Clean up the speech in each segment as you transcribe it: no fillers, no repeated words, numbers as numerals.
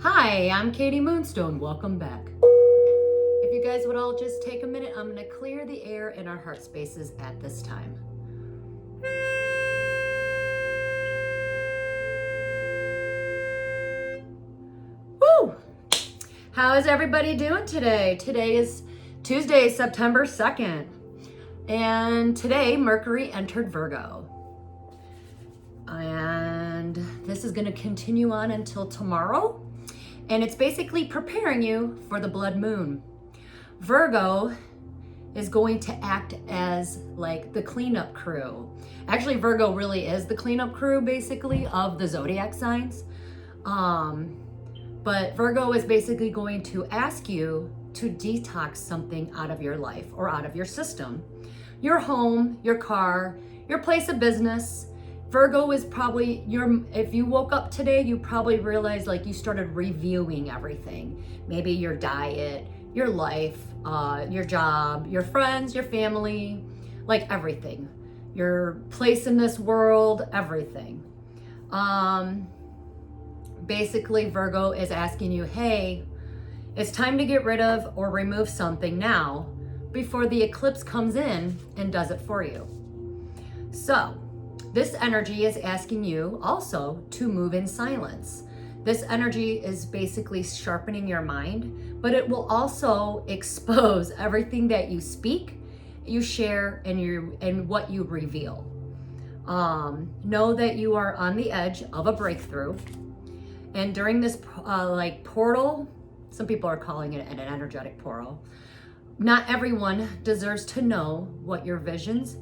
Hi, I'm Katie Moonstone. Welcome back. If you guys would all just take a minute, I'm going to clear the air in our heart spaces at this time. Woo! How is everybody doing today? Today is Tuesday, September 2nd. And today, Mercury entered Virgo. And this is going to continue on until tomorrow. And it's basically preparing you for the blood moon. Virgo is going to act as like the cleanup crew. Actually, Virgo really is the cleanup crew basically of the zodiac signs. But Virgo is basically going to ask you to detox something out of your life or out of your system. Your home, your car, your place of business. Virgo is probably if you woke up today, you probably realized like you started reviewing everything. Maybe your diet, your life, your job, your friends, your family, like everything. Your place in this world, everything. Basically, Virgo is asking you, hey, it's time to get rid of or remove something now before the eclipse comes in and does it for you. So, this energy is asking you also to move in silence. This energy is basically sharpening your mind, but it will also expose everything that you speak, you share, and what you reveal. Know that you are on the edge of a breakthrough. And during this portal, some people are calling it an energetic portal. Not everyone deserves to know what your visions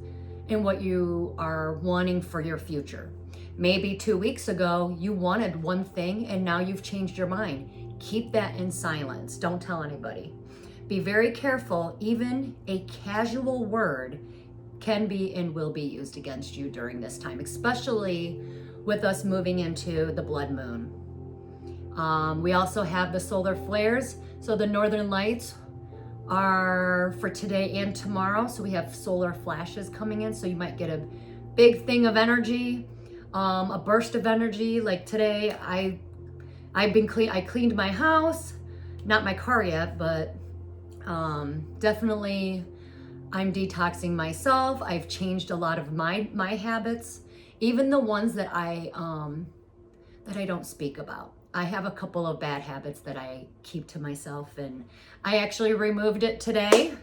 and what you are wanting for your future. Maybe 2 weeks ago, you wanted one thing and now you've changed your mind. Keep that in silence. Don't tell anybody. Be very careful. Even a casual word can be and will be used against you during this time, especially with us moving into the blood moon. We also have the solar flares. So the northern lights are for today and tomorrow. So we have solar flashes coming in. So you might get a big thing of energy, a burst of energy. Like today, I cleaned my house, not my car yet, but definitely I'm detoxing myself. I've changed a lot of my habits, even the ones that I don't speak about. I have a couple of bad habits that I keep to myself, and I actually removed it today,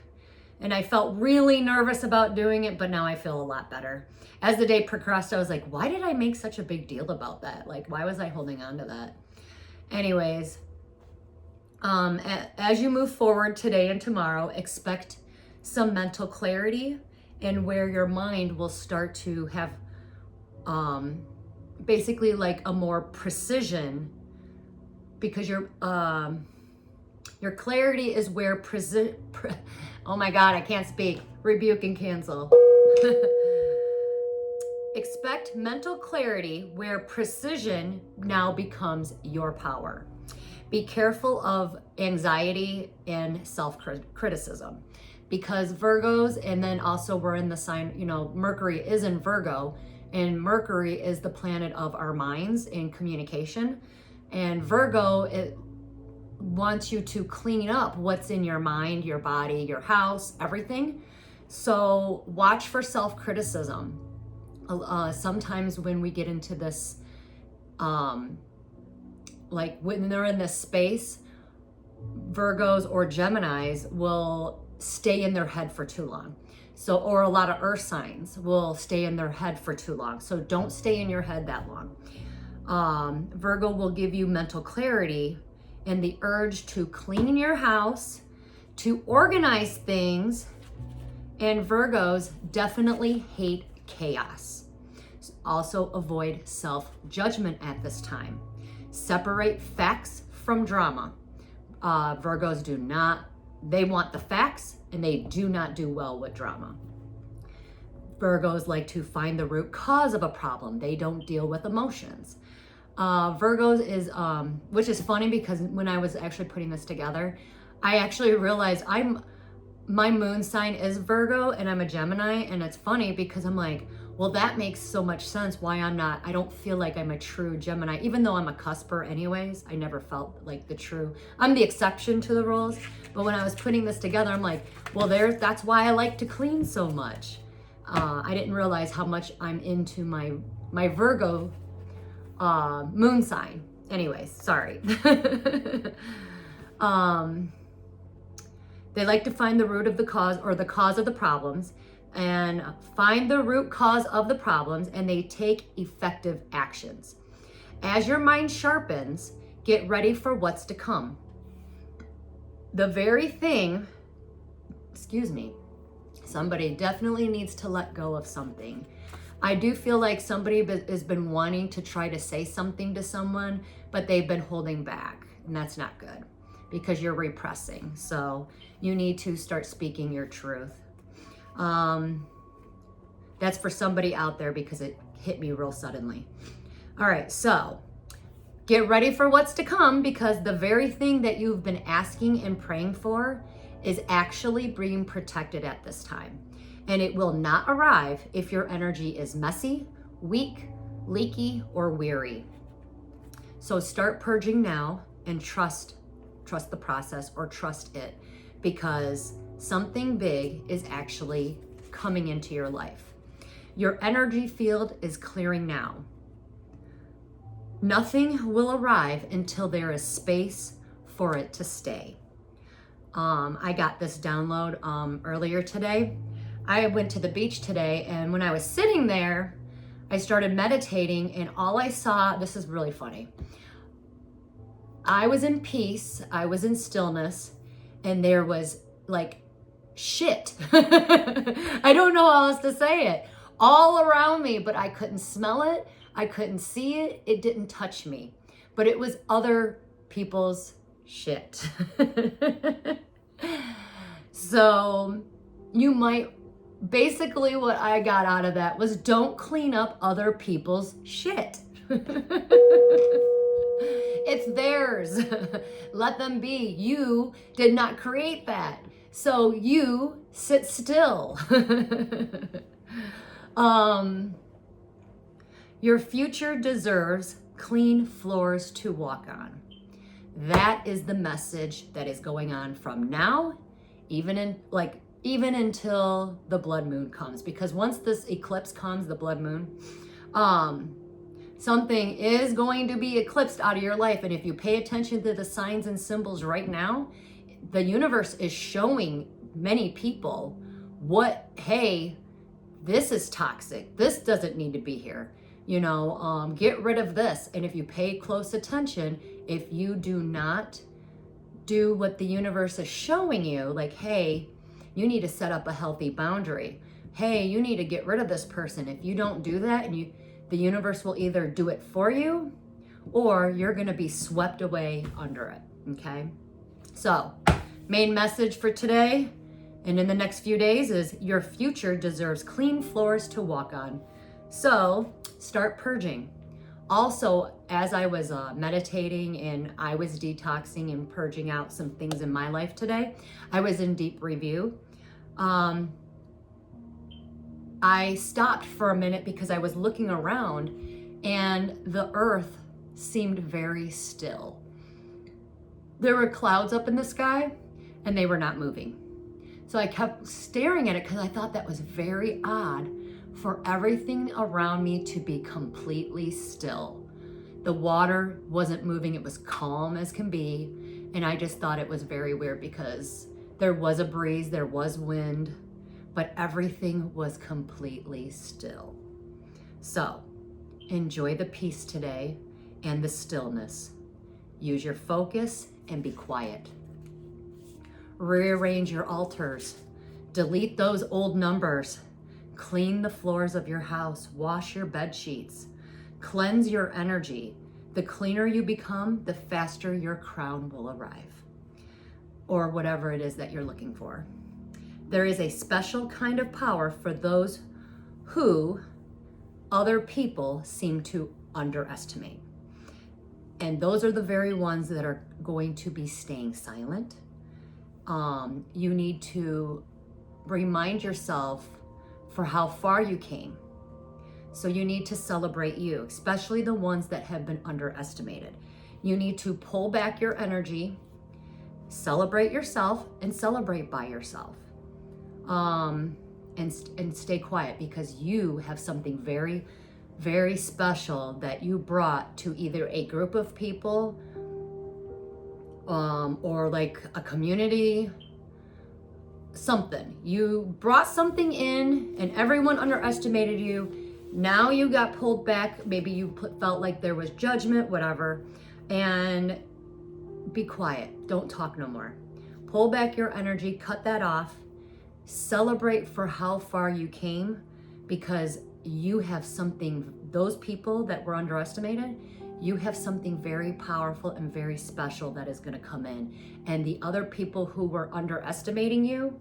and I felt really nervous about doing it, but now I feel a lot better. As the day progressed, I was like, why did I make such a big deal about that? Like, why was I holding on to that? Anyways, as you move forward today and tomorrow, expect some mental clarity and where your mind will start to have basically like a more precision, because your clarity is where oh my God, I can't speak. Rebuke and cancel. Expect mental clarity where precision now becomes your power. Be careful of anxiety and self-criticism, because Virgos, and then also we're in the sign, Mercury is in Virgo, and Mercury is the planet of our minds and communication. And Virgo, it wants you to clean up what's in your mind, your body, your house, everything. So watch for self-criticism. Sometimes when we get into this, like when they're in this space, Virgos or Geminis will stay in their head for too long. So, or a lot of earth signs will stay in their head for too long. So don't stay in your head that long. Virgo will give you mental clarity and the urge to clean your house, to organize things, and Virgos definitely hate chaos. Also avoid self-judgment at this time. Separate facts from drama. Virgos they want the facts and they do not do well with drama. Virgos like to find the root cause of a problem. They don't deal with emotions. Virgos is, which is funny because when I was actually putting this together, I actually realized my moon sign is Virgo and I'm a Gemini. And it's funny because I'm like, Well, that makes so much sense why I don't feel like I'm a true Gemini, even though I'm a cusper anyways. I never felt like I'm the exception to the rules. But when I was putting this together, I'm like, well, that's why I like to clean so much. I didn't realize how much I'm into my Virgo moon sign. Anyways, sorry. They like to find the root of the cause, or the cause of the problems, and find the root cause of the problems, and they take effective actions. As your mind sharpens, get ready for what's to come. The very thing, somebody definitely needs to let go of something. I do feel like somebody has been wanting to try to say something to someone, but they've been holding back, and that's not good because you're repressing. So you need to start speaking your truth. That's for somebody out there because it hit me real suddenly. All right, so get ready for what's to come, because the very thing that you've been asking and praying for is actually being protected at this time. And it will not arrive if your energy is messy, weak, leaky, or weary. So start purging now and trust the process, or trust it, because something big is actually coming into your life. Your energy field is clearing now. Nothing will arrive until there is space for it to stay. I got this download earlier today. I went to the beach today, and when I was sitting there, I started meditating, and all I saw, this is really funny. I was in peace, I was in stillness, and there was like shit. I don't know how else to say it. All around me, but I couldn't smell it. I couldn't see it. It didn't touch me, but it was other people's shit. So basically what I got out of that was, don't clean up other people's shit. It's theirs. Let them be. You did not create that. So you sit still. Your future deserves clean floors to walk on. That is the message that is going on from now, even until the blood moon comes. Because once this eclipse comes, the blood moon, something is going to be eclipsed out of your life. And if you pay attention to the signs and symbols right now, the universe is showing many people hey, this is toxic. This doesn't need to be here. Get rid of this. And if you pay close attention, if you do not do what the universe is showing you, like, hey, you need to set up a healthy boundary. Hey, you need to get rid of this person. If you don't do that, and the universe will either do it for you, or you're going to be swept away under it. Okay. So main message for today and in the next few days is, your future deserves clean floors to walk on. So start purging. Also, as I was meditating and I was detoxing and purging out some things in my life today, I was in deep review. I stopped for a minute because I was looking around and the earth seemed very still. There were clouds up in the sky and they were not moving. So I kept staring at it because I thought that was very odd for everything around me to be completely still. The water wasn't moving. It was calm as can be. And I just thought it was very weird because there was a breeze, there was wind, but everything was completely still. So enjoy the peace today and the stillness. Use your focus and be quiet. Rearrange your altars. Delete those old numbers. Clean the floors of your house. Wash your bed sheets. Cleanse your energy. The cleaner you become, the faster your crown will arrive. Or whatever it is that you're looking for. There is a special kind of power for those who other people seem to underestimate. And those are the very ones that are going to be staying silent. You need to remind yourself for how far you came. So you need to celebrate you, especially the ones that have been underestimated. You need to pull back your energy, celebrate yourself, and celebrate by yourself. And stay quiet, because you have something very, very special that you brought to either a group of people or like a community, something. You brought something in and everyone underestimated you. Now you got pulled back. Maybe you felt like there was judgment, whatever. And be quiet. Don't talk no more. Pull back your energy, cut that off. Celebrate for how far you came, because you have something, those people that were underestimated, you have something very powerful and very special that is going to come in. And the other people who were underestimating you,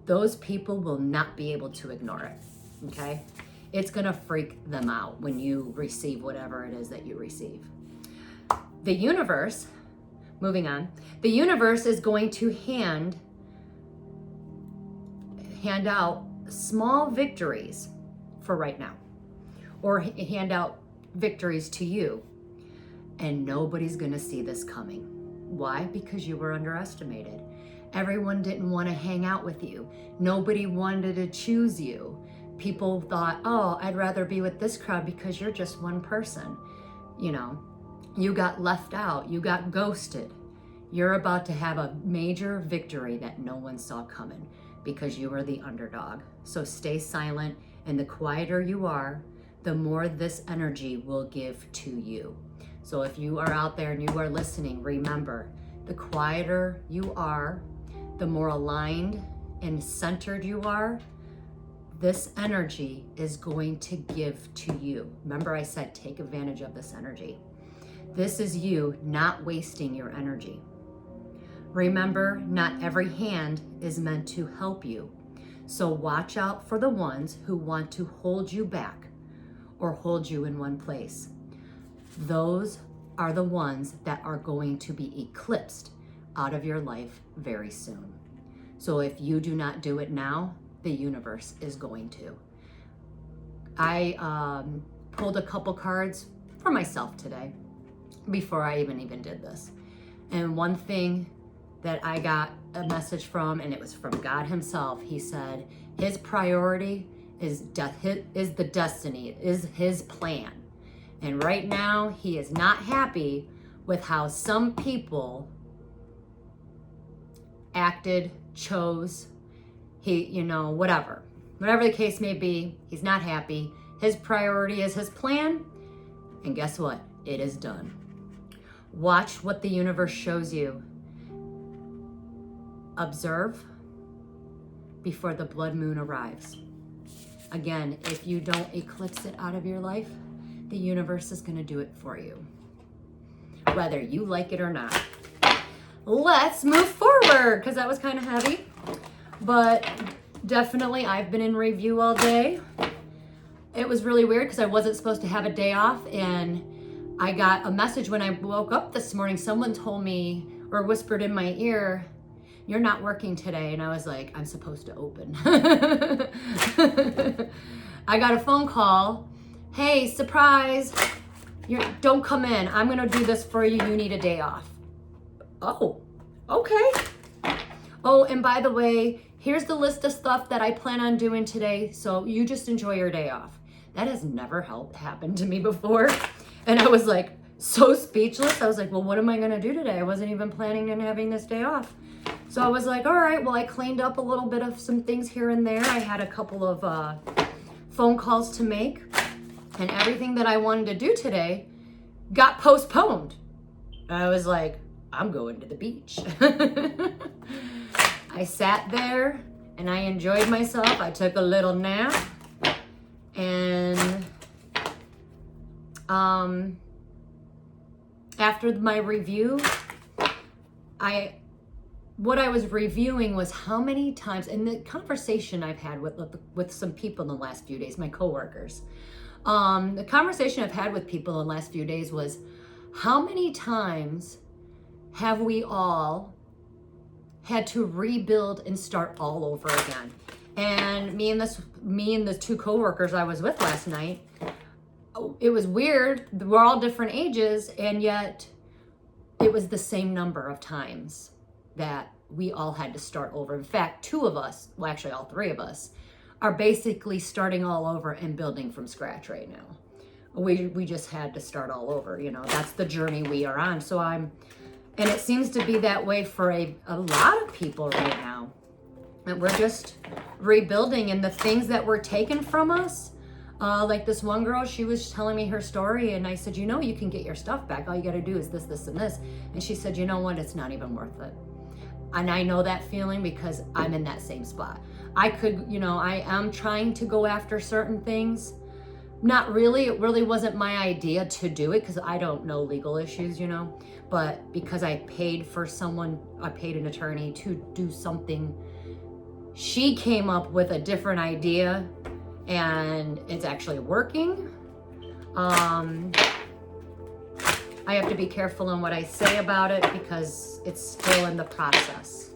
those people will not be able to ignore it. Okay? It's going to freak them out when you receive whatever it is that you receive. The universe, moving on, the universe is going to hand out small victories for right now, or hand out victories to you, and nobody's gonna see this coming. Why? Because you were underestimated. Everyone didn't want to hang out with you. Nobody wanted to choose you. People thought, oh, I'd rather be with this crowd because you're just one person. You know, you got left out, you got ghosted. You're about to have a major victory that no one saw coming, because you are the underdog. So stay silent, and the quieter you are, the more this energy will give to you. So if you are out there and you are listening, remember, the quieter you are, the more aligned and centered you are, this energy is going to give to you. Remember I said, take advantage of this energy. This is you not wasting your energy. Remember, not every hand is meant to help you. So watch out for the ones who want to hold you back or hold you in one place. Those are the ones that are going to be eclipsed out of your life very soon. So if you do not do it now, the universe is going to. I pulled a couple cards for myself today before I even did this. And one thing that I got a message from, and it was from God himself. He said his priority is the destiny, is his plan. And right now he is not happy with how some people acted, chose, whatever the case may be, he's not happy. His priority is his plan. And guess what? It is done. Watch what the universe shows you. Observe before the blood moon arrives. Again, if you don't eclipse it out of your life, the universe is going to do it for you, whether you like it or not. Let's move forward, because that was kind of heavy, but definitely I've been in review all day. It was really weird because I wasn't supposed to have a day off, and I got a message when I woke up this morning. Someone told me or whispered in my ear, "You're not working today." And I was like, I'm supposed to open. I got a phone call. Hey, surprise. Don't come in. I'm going to do this for you. You need a day off. Oh, okay. Oh, and by the way, here's the list of stuff that I plan on doing today. So you just enjoy your day off. That has never happened to me before. And I was like so speechless. I was like, well, what am I going to do today? I wasn't even planning on having this day off. So I was like, all right, well, I cleaned up a little bit of some things here and there. I had a couple of phone calls to make, and everything that I wanted to do today got postponed. I was like, I'm going to the beach. I sat there and I enjoyed myself. I took a little nap, and after my review, what I was reviewing was how many times, and the conversation I've had with some people in the last few days, my coworkers, the conversation I've had with people in the last few days was, how many times have we all had to rebuild and start all over again? And me and the two coworkers I was with last night, it was weird. We're all different ages, and yet it was the same number of times that we all had to start over. In fact, two of us, well, actually all three of us, are basically starting all over and building from scratch right now. We just had to start all over, you know. That's the journey we are on. And it seems to be that way for a lot of people right now. And we're just rebuilding, and the things that were taken from us, like this one girl, she was telling me her story, and I said, you know, you can get your stuff back. All you got to do is this, this, and this. And she said, you know what? It's not even worth it. And I know that feeling because I'm in that same spot. I could, you know, I am trying to go after certain things. Not really. It really wasn't my idea to do it because I don't know legal issues, you know. But because I paid an attorney to do something, she came up with a different idea, and it's actually working. I have to be careful on what I say about it because it's still in the process.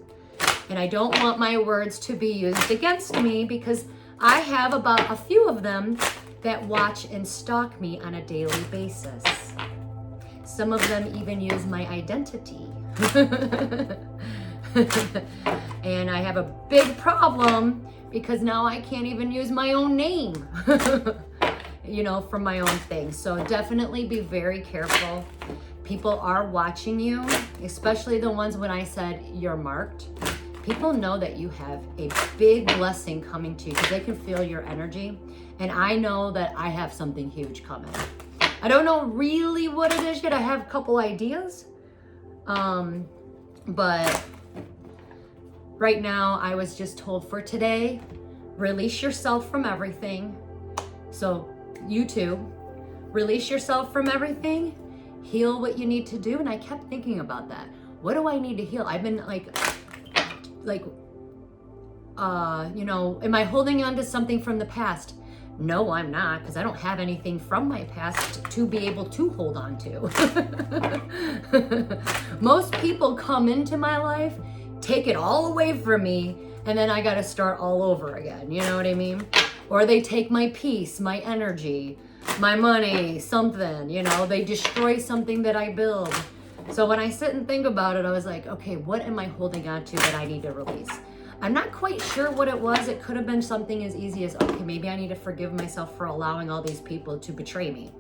And I don't want my words to be used against me because I have about a few of them that watch and stalk me on a daily basis. Some of them even use my identity. And I have a big problem because now I can't even use my own name, you know, for my own thing. So definitely be very careful. People are watching you, especially the ones when I said you're marked. People know that you have a big blessing coming to you because they can feel your energy. And I know that I have something huge coming. I don't know really what it is yet. I have a couple ideas. But right now I was just told for today, release yourself from everything. So you too, release yourself from everything, heal what you need to do. And I kept thinking about that. What do I need to heal? I've been you know, am I holding on to something from the past? No, I'm not, because I don't have anything from my past to be able to hold on to. Most people come into my life, take it all away from me, and then I got to start all over again. You know what I mean? Or they take my peace, my energy, my money, something, you know, they destroy something that I build. So when I sit and think about it, I was like, okay, what am I holding on to that I need to release? I'm not quite sure what it was. It could have been something as easy as, okay, maybe I need to forgive myself for allowing all these people to betray me.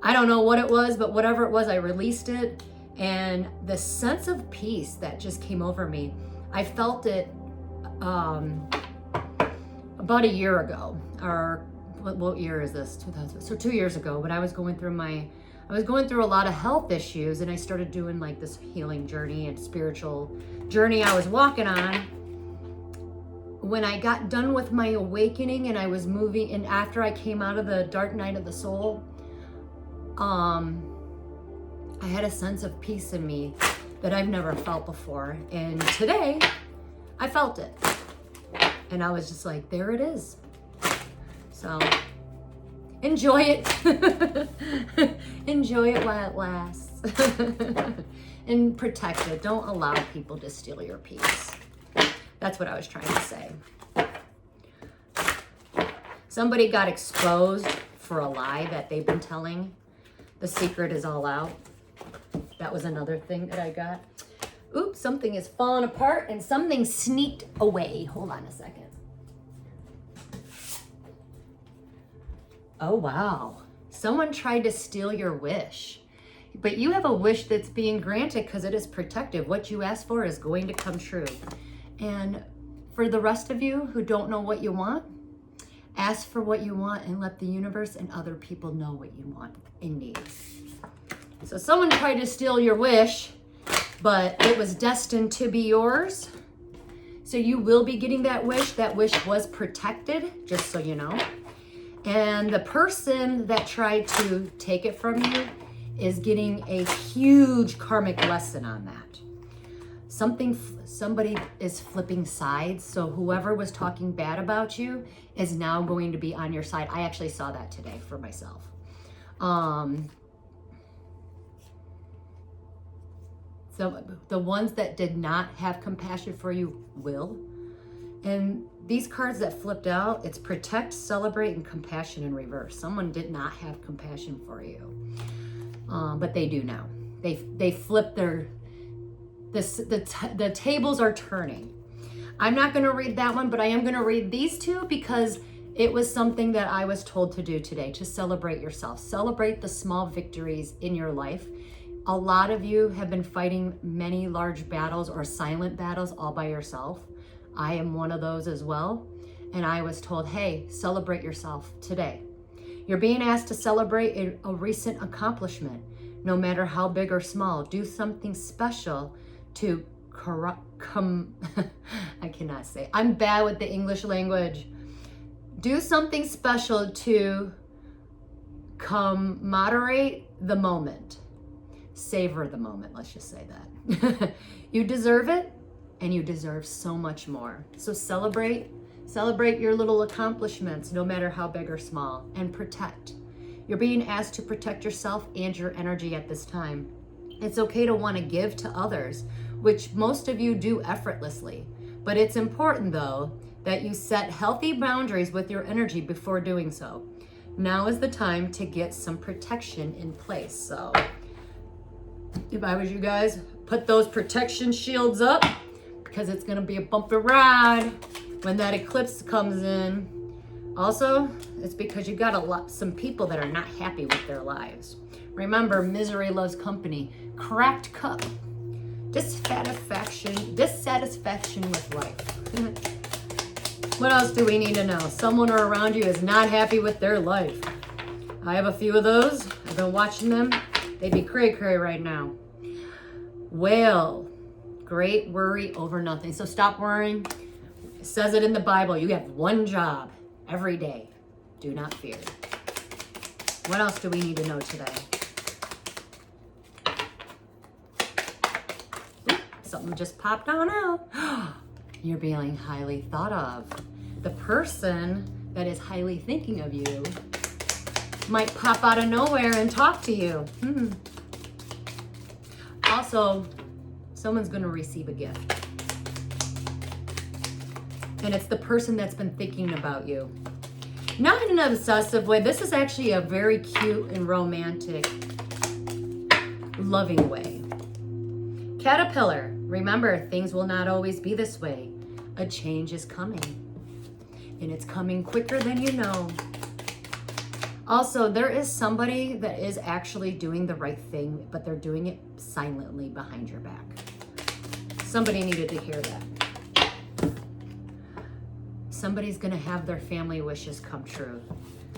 I don't know what it was, but whatever it was, I released it. And the sense of peace that just came over me, I felt it about a year ago, or what year is this? 2000. So 2 years ago, when I was going through a lot of health issues, and I started doing like this healing journey and spiritual journey I was walking on. When I got done with my awakening and I was moving, and after I came out of the dark night of the soul, I had a sense of peace in me that I've never felt before. And today I felt it. And I was just like, there it is. So enjoy it. Enjoy it while it lasts. And protect it. Don't allow people to steal your peace. That's what I was trying to say. Somebody got exposed for a lie that they've been telling. The secret is all out. That was another thing that I got. Oops, something is falling apart and something sneaked away. Hold on a second. Oh, wow. Someone tried to steal your wish. But you have a wish that's being granted because it is protective. What you ask for is going to come true. And for the rest of you who don't know what you want, ask for what you want and let the universe and other people know what you want and need. So someone tried to steal your wish, but it was destined to be yours. So you will be getting that wish. That wish was protected, just so you know. And the person that tried to take it from you is getting a huge karmic lesson on that. Somebody is flipping sides. So whoever was talking bad about you is now going to be on your side. I actually saw that today for myself. So the ones that did not have compassion for you will. And these cards that flipped out, it's protect, celebrate, and compassion in reverse. Someone did not have compassion for you, but they do now. They flipped the tables are turning. I'm not going to read that one, but I am going to read these two because it was something that I was told to do today, to celebrate yourself. Celebrate the small victories in your life. A lot of you have been fighting many large battles or silent battles all by yourself. I am one of those as well. And I was told, hey, celebrate yourself today. You're being asked to celebrate a recent accomplishment, no matter how big or small. Do something special to I cannot say. I'm bad with the English language. Do something special to moderate the moment. Savor the moment, let's just say that. You deserve it, and you deserve so much more. So celebrate your little accomplishments, no matter how big or small, and protect. You're being asked to protect yourself and your energy at this time. It's okay to want to give to others, which most of you do effortlessly. But it's important, though, that you set healthy boundaries with your energy before doing so. Now is the time to get some protection in place. So if I was you guys, put those protection shields up, because it's going to be a bumpy ride when that eclipse comes in. Also, it's because you got some people that are not happy with their lives. Remember, misery loves company. Cracked cup. Dissatisfaction with life. What else do we need to know? Someone around you is not happy with their life. I have a few of those. I've been watching them. They'd be cray-cray right now. Well, great worry over nothing. So stop worrying. It says it in the Bible. You have one job every day. Do not fear. What else do we need to know today? Something just popped on out. You're being highly thought of. The person that is highly thinking of you might pop out of nowhere and talk to you. Also, someone's going to receive a gift. And it's the person that's been thinking about you. Not in an obsessive way. This is actually a very cute and romantic, loving way. Caterpillar. Remember, things will not always be this way. A change is coming. And it's coming quicker than you know. Also, there is somebody that is actually doing the right thing, but they're doing it silently behind your back. Somebody needed to hear that. Somebody's going to have their family wishes come true.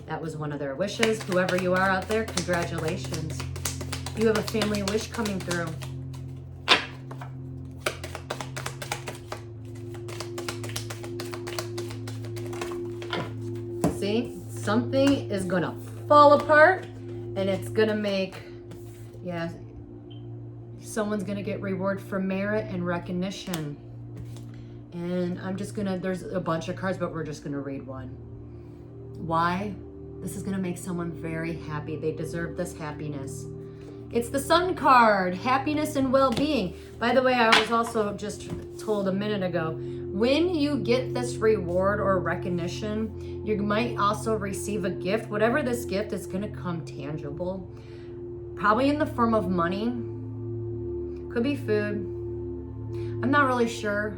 That was one of their wishes. Whoever you are out there, congratulations. You have a family wish coming through. See, something is gonna fall apart and it's gonna make, someone's gonna get reward for merit and recognition. And I'm just gonna, there's a bunch of cards, but we're just gonna read one. Why? This is gonna make someone very happy. They deserve this happiness. It's the Sun card, happiness and well-being. By the way, I was also just told a minute ago, when you get this reward or recognition, you might also receive a gift. Whatever this gift is going to come tangible, probably in the form of money. Could be food. I'm not really sure.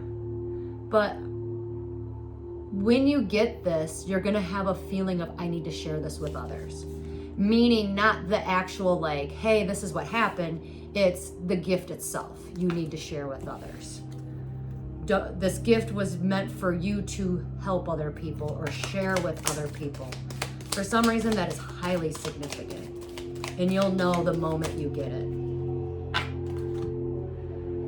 But when you get this, you're going to have a feeling of, I need to share this with others. Meaning not the actual like, hey, this is what happened. It's the gift itself you need to share with others. This gift was meant for you to help other people or share with other people. For some reason, that is highly significant. And you'll know the moment you get it.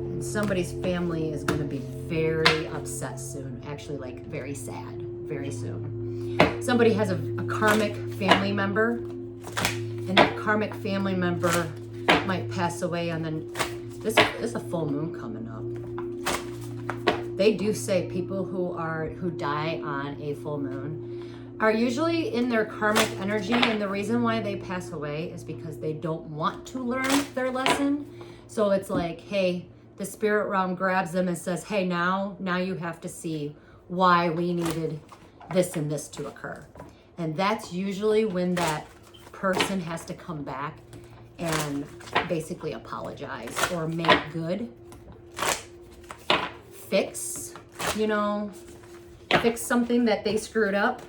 And somebody's family is going to be very upset soon. Actually, like very sad, very soon. Somebody has a karmic family member, and that karmic family member might pass away, and then this is a full moon coming up. They do say people who die on a full moon are usually in their karmic energy, and the reason why they pass away is because they don't want to learn their lesson. So it's like, hey, the spirit realm grabs them and says, hey, now you have to see why we needed this and this to occur. And that's usually when that person has to come back and basically apologize or make good, fix, fix something that they screwed up.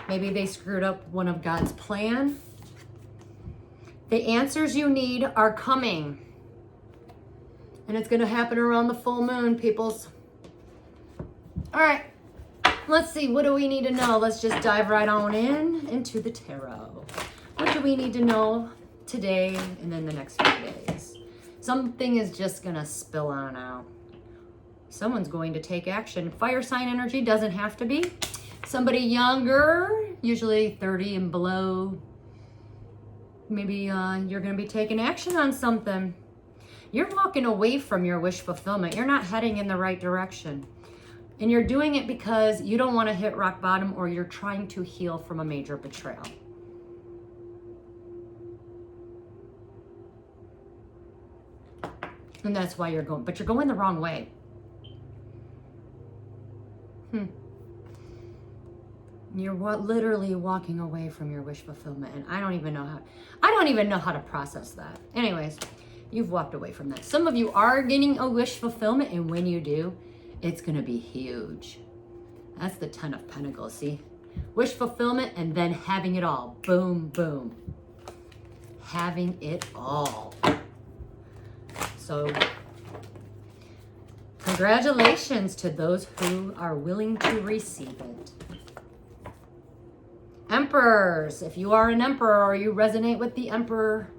Maybe they screwed up one of God's plan. The answers you need are coming. And it's going to happen around the full moon, peoples. All right. Let's see. What do we need to know? Let's just dive right on into the tarot. What do we need to know today and then the next few days? Something is just going to spill on out. Someone's going to take action. Fire sign energy doesn't have to be. Somebody younger, usually 30 and below. Maybe you're going to be taking action on something. You're walking away from your wish fulfillment. You're not heading in the right direction. And you're doing it because you don't want to hit rock bottom, or you're trying to heal from a major betrayal. And that's why you're going, but you're going the wrong way. You're literally walking away from your wish fulfillment, and I don't even know how to process that. Anyways, you've walked away from that. Some of you are getting a wish fulfillment, and when you do, it's going to be huge. That's the 10 of Pentacles, see? Wish fulfillment and then having it all. Boom, boom. Having it all. So, congratulations to those who are willing to receive it. Emperors, if you are an emperor or you resonate with the emperor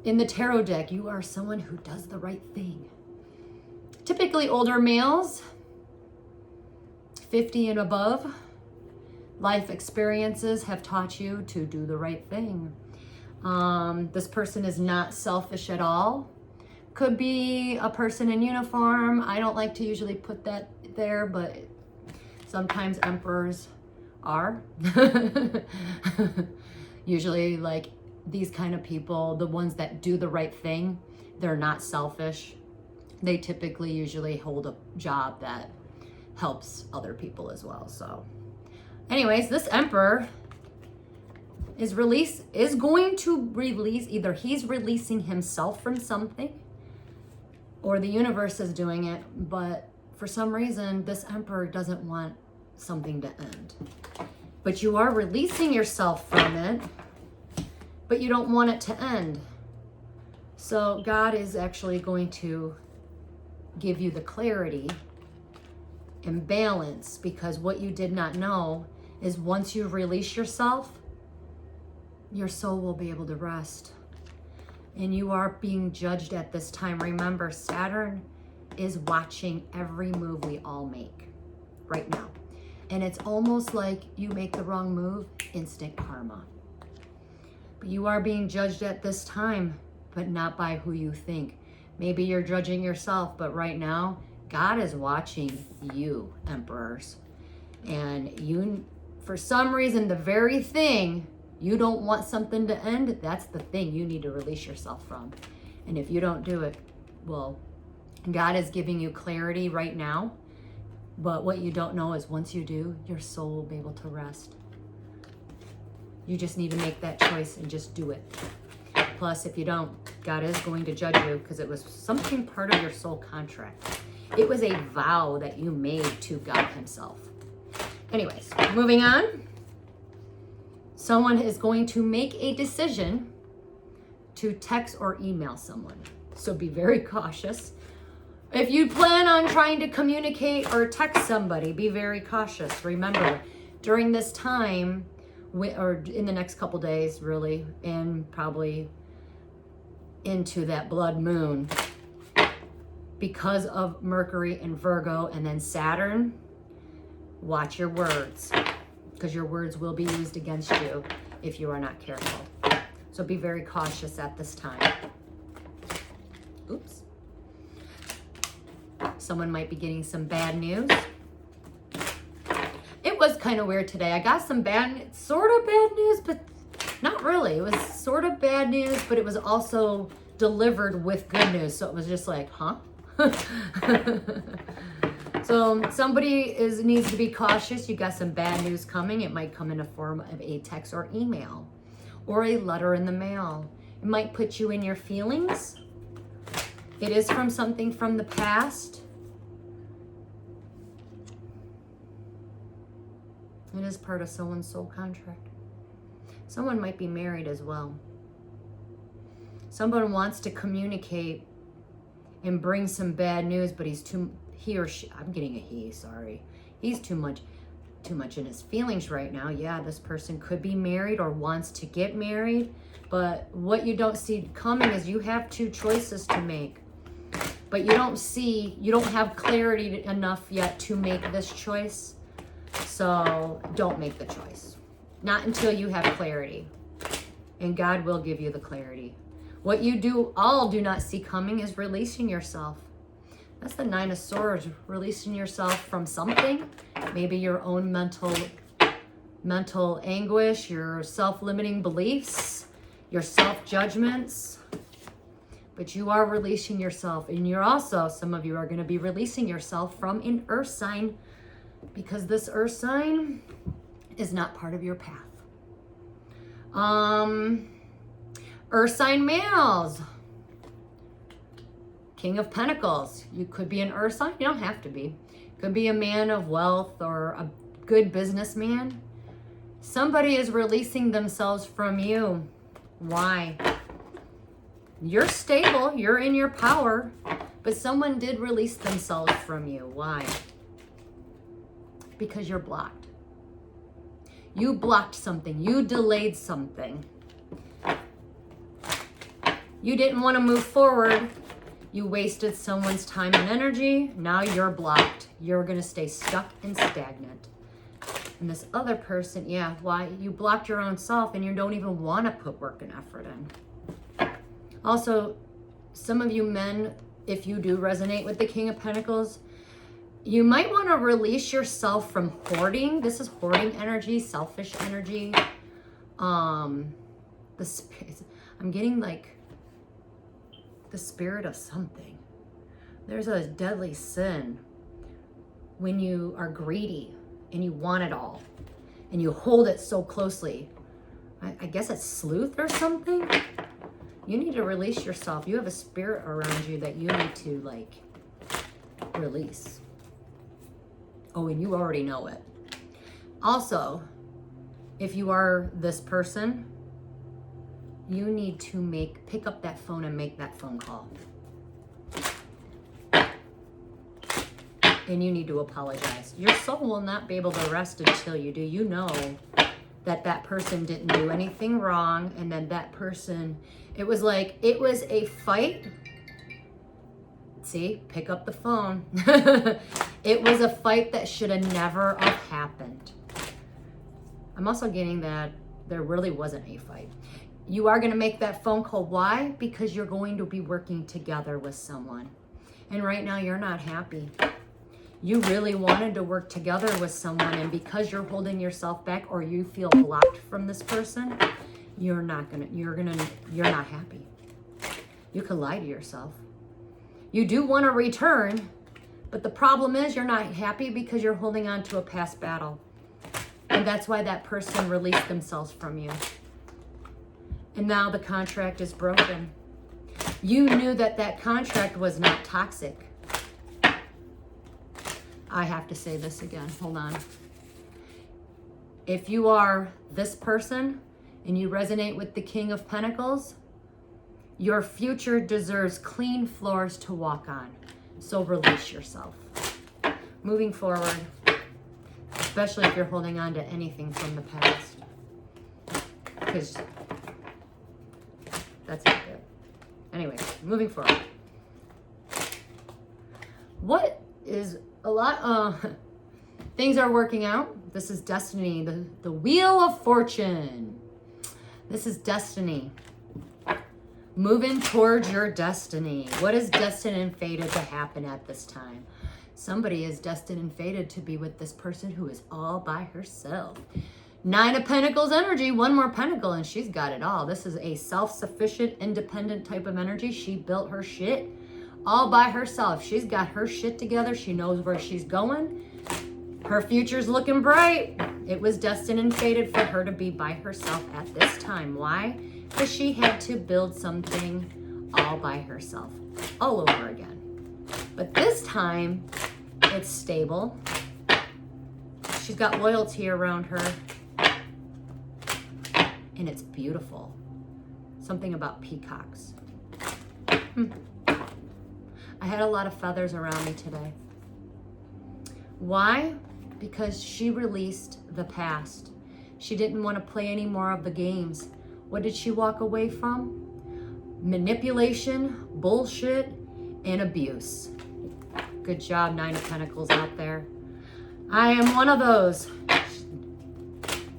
in the tarot deck, you are someone who does the right thing. Typically older males, 50 and above. Life experiences have taught you to do the right thing. This person is not selfish at all. Could be a person in uniform. I don't like to usually put that there, but sometimes emperors are. Usually, like, these kind of people, the ones that do the right thing, they're not selfish. They typically usually hold a job that helps other people as well. So anyways, this emperor is going to release, either he's releasing himself from something or the universe is doing it, but for some reason this emperor doesn't want something to end. But you are releasing yourself from it, but you don't want it to end. So God is actually going to give you the clarity and balance, because what you did not know is once you release yourself, your soul will be able to rest. And you are being judged at this time. Remember, Saturn is watching every move we all make right now. And it's almost like you make the wrong move, instant karma. But you are being judged at this time, but not by who you think. Maybe you're judging yourself, but right now, God is watching you, emperors. And you, for some reason, the very thing you don't want something to end, that's the thing you need to release yourself from. And if you don't do it, well, God is giving you clarity right now. But what you don't know is once you do, your soul will be able to rest. You just need to make that choice and just do it. Plus, if you don't, God is going to judge you because it was something part of your soul contract. It was a vow that you made to God himself. Anyways, moving on. Someone is going to make a decision to text or email someone. So be very cautious. If you plan on trying to communicate or text somebody, be very cautious. Remember, during this time, or in the next couple days, really, and probably into that blood moon, because of Mercury and Virgo and then Saturn, watch your words, because your words will be used against you if you are not careful. So be very cautious at this time. Oops. Someone might be getting some bad news. It was kind of weird today. I got some sort of bad news, but not really. It was sort of bad news, but it was also delivered with good news. So it was just like, huh? So somebody needs to be cautious. You got some bad news coming. It might come in the form of a text or email or a letter in the mail. It might put you in your feelings. It is from something from the past. It is part of someone's soul contract. Someone might be married as well. Someone wants to communicate and bring some bad news, but he or she, I'm getting a he, sorry. He's too much in his feelings right now. Yeah, this person could be married or wants to get married, but what you don't see coming is you have two choices to make, but you don't have clarity enough yet to make this choice. So don't make the choice. Not until you have clarity, and God will give you the clarity. What you do not see coming is releasing yourself. That's the Nine of Swords, releasing yourself from something, maybe your own mental anguish, your self-limiting beliefs, your self-judgments. But you are releasing yourself, and you're also, some of you are going to be releasing yourself from an earth sign, because this earth sign is not part of your path. Earth sign males. King of Pentacles. You could be an earth sign. You don't have to be. Could be a man of wealth or a good businessman. Somebody is releasing themselves from you. Why? You're stable. You're in your power. But someone did release themselves from you. Why? Because you're blocked. You blocked something. You delayed something. You didn't want to move forward. You wasted someone's time and energy. Now you're blocked. You're going to stay stuck and stagnant. And this other person, yeah, why? You blocked your own self and you don't even want to put work and effort in. Also, some of you men, if you do resonate with the King of Pentacles, you might want to release yourself from hoarding. This is hoarding energy, selfish energy. I'm getting like the spirit of something. There's a deadly sin when you are greedy and you want it all and you hold it so closely. I guess it's sloth or something. You need to release yourself. You have a spirit around you that you need to like release. Oh, and you already know it. Also, if you are this person, you need to pick up that phone and make that phone call. And you need to apologize. Your soul will not be able to rest until you do. You know that person didn't do anything wrong, and then that person, it was a fight. See, pick up the phone. It was a fight that should have never have happened. I'm also getting that there really wasn't a fight. You are going to make that phone call. Why? Because you're going to be working together with someone. And right now you're not happy. You really wanted to work together with someone, and because you're holding yourself back or you feel blocked from this person, you're not happy. You could lie to yourself. You do want to return, but the problem is you're not happy because you're holding on to a past battle. And that's why that person released themselves from you. And now the contract is broken. You knew that contract was not toxic. I have to say this again. Hold on. If you are this person and you resonate with the King of Pentacles, your future deserves clean floors to walk on. So release yourself. Moving forward, especially if you're holding on to anything from the past. Because that's not good. Anyway, moving forward. What is a lot, things are working out. This is destiny, the wheel of fortune. This is destiny. Moving towards your destiny. What is destined and fated to happen at this time? Somebody is destined and fated to be with this person who is all by herself. Nine of Pentacles energy, one more pentacle, and she's got it all. This is a self-sufficient, independent type of energy. She built her shit all by herself. She's got her shit together. She knows where she's going. Her future's looking bright. It was destined and fated for her to be by herself at this time. Why? Because she had to build something all by herself, all over again. But this time, it's stable. She's got loyalty around her. And it's beautiful. Something about peacocks. I had a lot of feathers around me today. Why? Because she released the past. She didn't want to play any more of the games. What did she walk away from? Manipulation, bullshit, and abuse. Good job, Nine of Pentacles out there. I am one of those.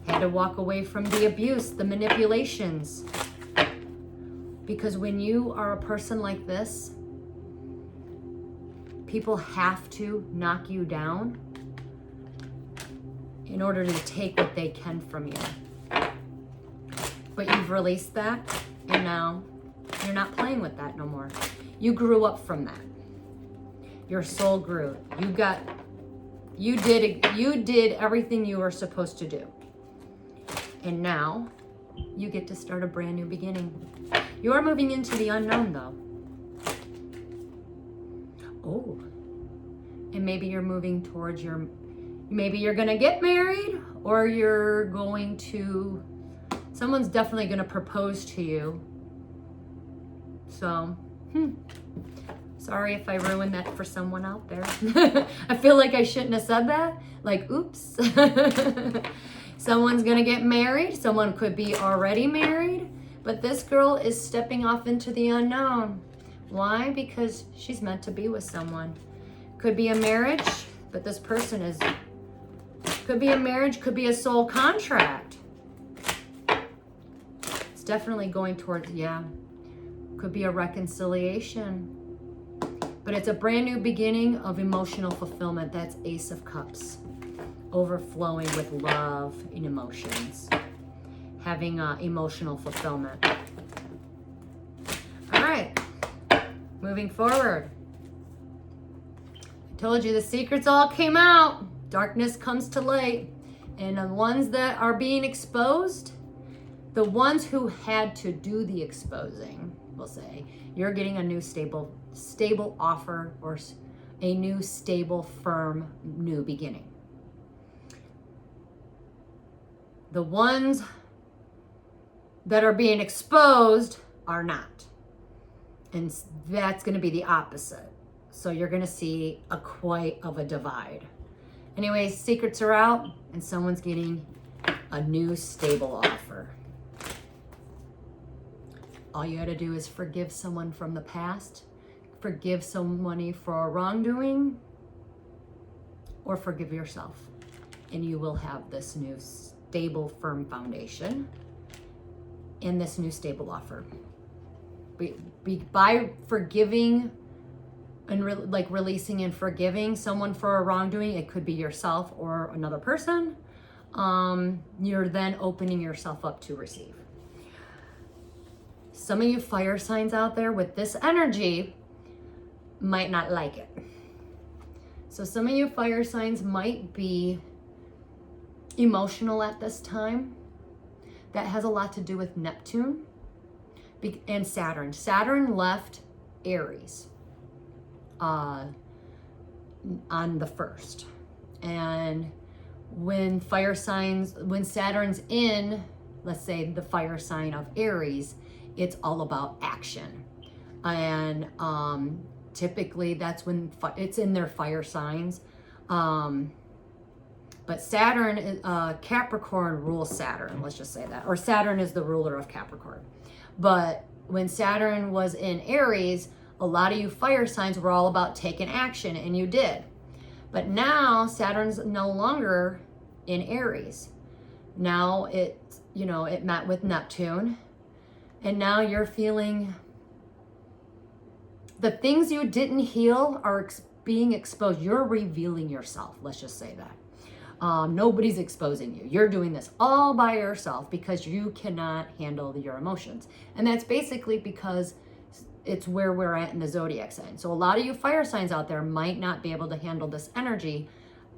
Had to walk away from the abuse, the manipulations. Because when you are a person like this, people have to knock you down in order to take what they can from you. But you've released that, and now you're not playing with that no more. You grew up from that. Your soul grew. You did everything you were supposed to do. And now you get to start a brand new beginning. You are moving into the unknown, though. Oh, and maybe you're moving towards maybe you're going to get married, or you're going to, someone's definitely going to propose to you. So, sorry if I ruined that for someone out there. I feel like I shouldn't have said that. Like, oops. Someone's going to get married. Someone could be already married. But this girl is stepping off into the unknown. Why? Because she's meant to be with someone. Could be a marriage, but this person is, could be a marriage, could be a soul contract. It's definitely going towards, yeah. Could be a reconciliation. But it's a brand new beginning of emotional fulfillment. That's Ace of Cups. Overflowing with love and emotions. Having emotional fulfillment. All right. Moving forward. I told you the secrets all came out. Darkness comes to light. And the ones that are being exposed, the ones who had to do the exposing, we'll say, you're getting a new stable offer, or a new stable, firm, new beginning. The ones that are being exposed are not. And that's going to be the opposite. So you're going to see quite of a divide. Anyways, secrets are out, and someone's getting a new stable offer. All you got to do is forgive someone from the past, forgive somebody for a wrongdoing, or forgive yourself. And you will have this new stable, firm foundation and this new stable offer. By forgiving and releasing and forgiving someone for a wrongdoing, it could be yourself or another person, you're then opening yourself up to receive. Some of you fire signs out there with this energy might not like it. So some of you fire signs might be emotional at this time. That has a lot to do with Neptune and Saturn. Saturn left Aries on the 1st. And when Saturn's in, let's say, the fire sign of Aries, it's all about action. And typically that's when it's in their fire signs. But Saturn, Capricorn rules Saturn, let's just say that. Or Saturn is the ruler of Capricorn. But when Saturn was in Aries, a lot of you fire signs were all about taking action, and you did. But now Saturn's no longer in Aries. Now it met with Neptune. And now you're feeling the things you didn't heal are being exposed. You're revealing yourself, let's just say that. Nobody's exposing you. You're doing this all by yourself because you cannot handle your emotions. And that's basically because it's where we're at in the zodiac sign. So a lot of you fire signs out there might not be able to handle this energy.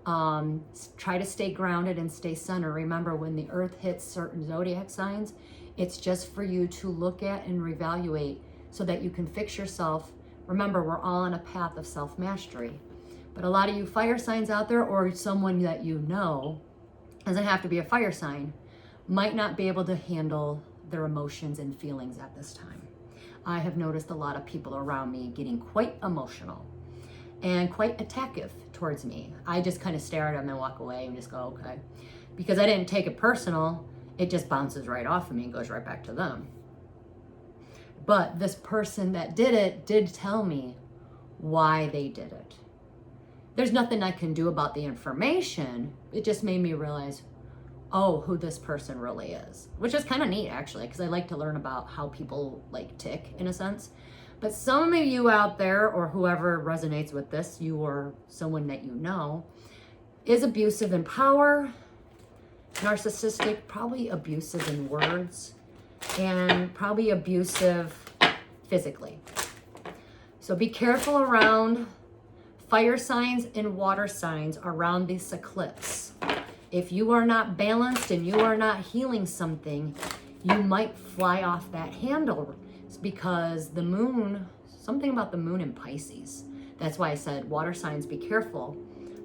Try to stay grounded and stay centered. Remember, when the earth hits certain zodiac signs, it's just for you to look at and reevaluate so that you can fix yourself. Remember, we're all on a path of self-mastery. But a lot of you fire signs out there, or someone that you know, doesn't have to be a fire sign, might not be able to handle their emotions and feelings at this time. I have noticed a lot of people around me getting quite emotional and quite attackive towards me. I just kind of stare at them and walk away and just go, okay. Because I didn't take it personal, it just bounces right off of me and goes right back to them. But this person that did it did tell me why they did it. There's nothing I can do about the information. It just made me realize, oh, who this person really is, which is kind of neat actually, because I like to learn about how people like tick in a sense. But some of you out there, or whoever resonates with this, you or someone that you know, is abusive in power, narcissistic, probably abusive in words, and probably abusive physically. So be careful around fire signs and water signs around this eclipse. If you are not balanced and you are not healing something, you might fly off that handle. It's because the moon, something about the moon in Pisces. That's why I said water signs, be careful,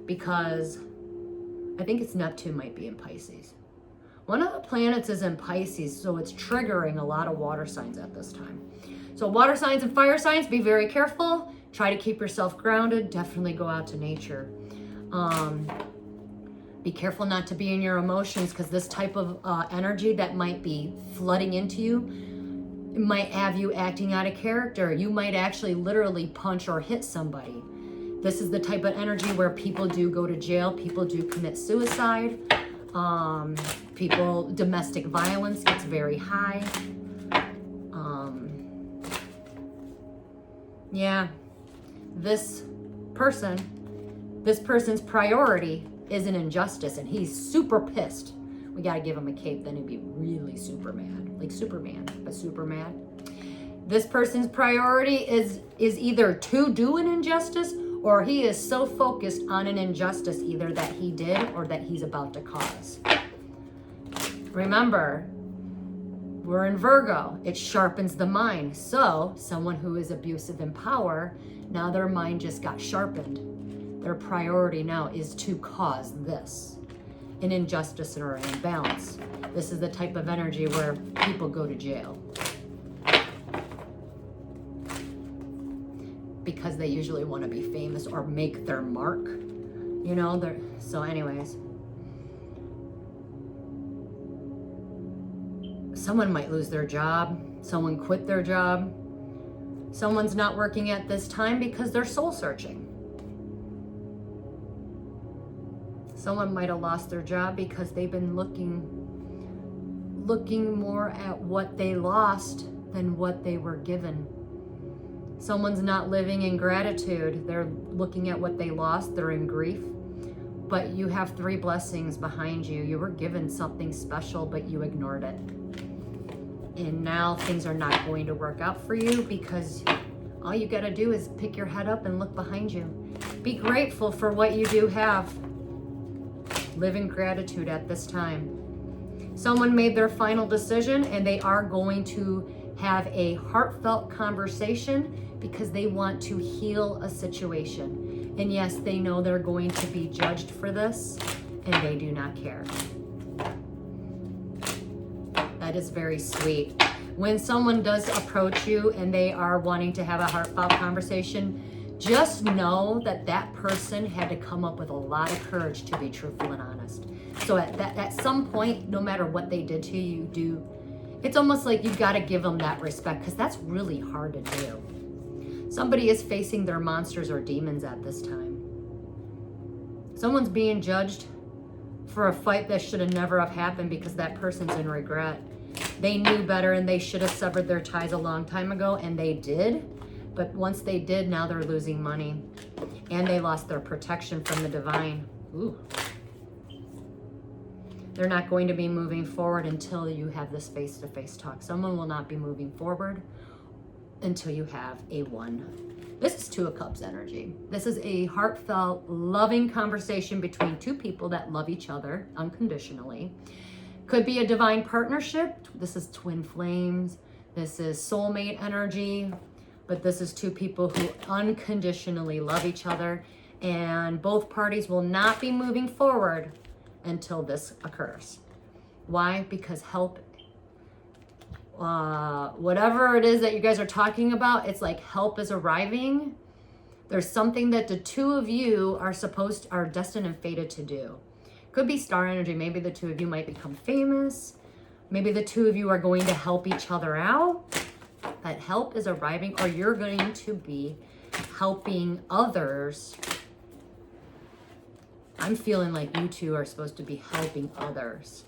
because I think it's Neptune might be in Pisces. One of the planets is in Pisces, so it's triggering a lot of water signs at this time. So water signs and fire signs, be very careful. Try to keep yourself grounded. Definitely go out to nature. Be careful not to be in your emotions, because this type of energy that might be flooding into you might have you acting out of character. You might actually literally punch or hit somebody. This is the type of energy where people do go to jail. People do commit suicide. Domestic violence gets very high. Yeah, this person's priority is an injustice, and he's super pissed. We gotta give him a cape, then he'd be really super mad, like Superman, but super mad. This person's priority is either to do an injustice, or he is so focused on an injustice either that he did or that he's about to cause. Remember, we're in Virgo. It sharpens the mind. So someone who is abusive in power, now their mind just got sharpened. Their priority now is to cause this, an injustice or an imbalance. This is the type of energy where people go to jail, because they usually want to be famous or make their mark, you know. So anyways, someone might lose their job, someone quit their job, someone's not working at this time because they're soul searching. Someone might have lost their job because they've been looking more at what they lost than what they were given. Someone's not living in gratitude. They're looking at what they lost. They're in grief. But you have 3 blessings behind you. You were given something special, but you ignored it. And now things are not going to work out for you, because all you got to do is pick your head up and look behind you. Be grateful for what you do have. Live in gratitude at this time. Someone made their final decision, and they are going to have a heartfelt conversation because they want to heal a situation. And yes, they know they're going to be judged for this, and they do not care. That is very sweet. When someone does approach you and they are wanting to have a heartfelt conversation, just know that that person had to come up with a lot of courage to be truthful and honest. So at some point, no matter what they did to you, it's almost like you've got to give them that respect, because that's really hard to do. Somebody is facing their monsters or demons at this time. Someone's being judged for a fight that should have never have happened because that person's in regret. They knew better and they should have severed their ties a long time ago, and they did. But once they did, now they're losing money, and they lost their protection from the divine. Ooh. They're not going to be moving forward until you have this face-to-face talk. Someone will not be moving forward, until you have a 1. This is 2 of Cups energy. This is a heartfelt, loving conversation between 2 people that love each other unconditionally. Could be a divine partnership. This is twin flames. This is soulmate energy. But this is 2 people who unconditionally love each other. And both parties will not be moving forward until this occurs. Why? Because help, whatever it is that you guys are talking about, it's like help is arriving. There's something that the 2 of you are destined and fated to do. Could be star energy. Maybe the 2 of you might become famous. Maybe the 2 of you are going to help each other out. That help is arriving, or you're going to be helping others. I'm feeling like you 2 are supposed to be helping others.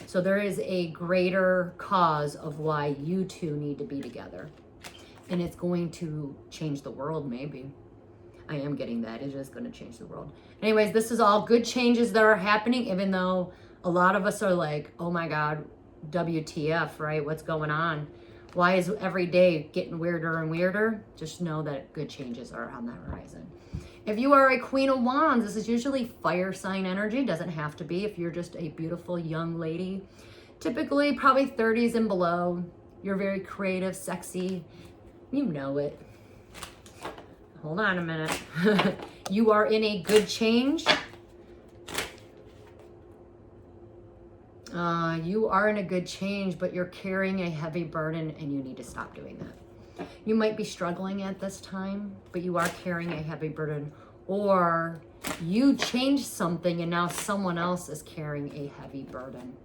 So there is a greater cause of why you 2 need to be together. And it's going to change the world, maybe. I am getting that. It is going to change the world. Anyways, this is all good changes that are happening, even though a lot of us are like, oh my God, WTF, right? What's going on? Why is every day getting weirder and weirder? Just know that good changes are on the horizon. If you are a Queen of Wands, this is usually fire sign energy. Doesn't have to be. If you're just a beautiful young lady, typically probably 30s and below, you're very creative, sexy. You know it. Hold on a minute. You are in a good change. You are in a good change, but you're carrying a heavy burden and you need to stop doing that. You might be struggling at this time, but you are carrying a heavy burden, or you changed something and now someone else is carrying a heavy burden.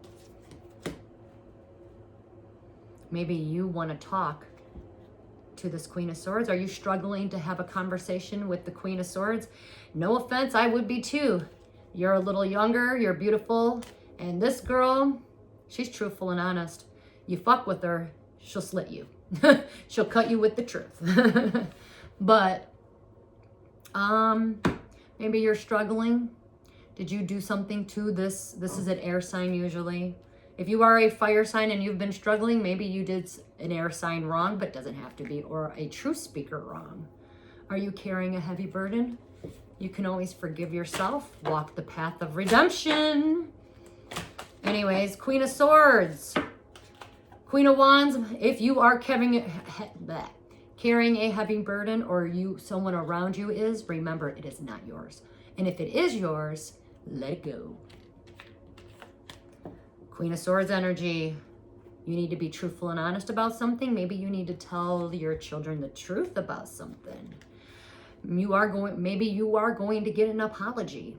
Maybe you want to talk to this Queen of Swords. Are you struggling to have a conversation with the Queen of Swords? No offense, I would be too. You're a little younger, you're beautiful, and this girl, she's truthful and honest. You fuck with her, she'll slit you. She'll cut you with the truth. But maybe you're struggling. Did you do something to this? This is an air sign usually. If you are a fire sign and you've been struggling, maybe you did an air sign wrong, but doesn't have to be, or a truth speaker wrong. Are you carrying a heavy burden? You can always forgive yourself. Walk the path of redemption. Anyways, Queen of Swords. Queen of Wands, if you are carrying a heavy burden, or someone around you is, remember it is not yours. And if it is yours, let it go. Queen of Swords energy. You need to be truthful and honest about something. Maybe you need to tell your children the truth about something. Maybe you are going to get an apology.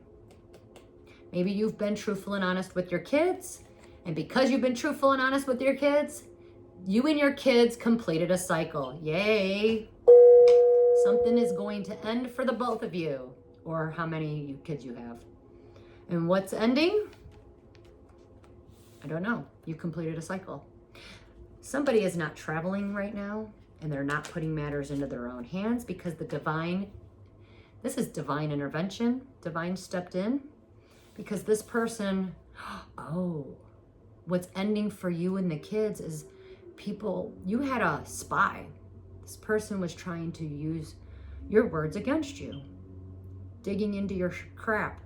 Maybe you've been truthful and honest with your kids, and because you've been truthful and honest with your kids, you and your kids completed a cycle. Yay! Something is going to end for the both of you, or how many kids you have. And what's ending? I don't know. You completed a cycle. Somebody is not traveling right now, and they're not putting matters into their own hands because this is divine intervention. Divine stepped in because this person, what's ending for you and the kids is you had a spy. This person was trying to use your words against you, digging into your crap,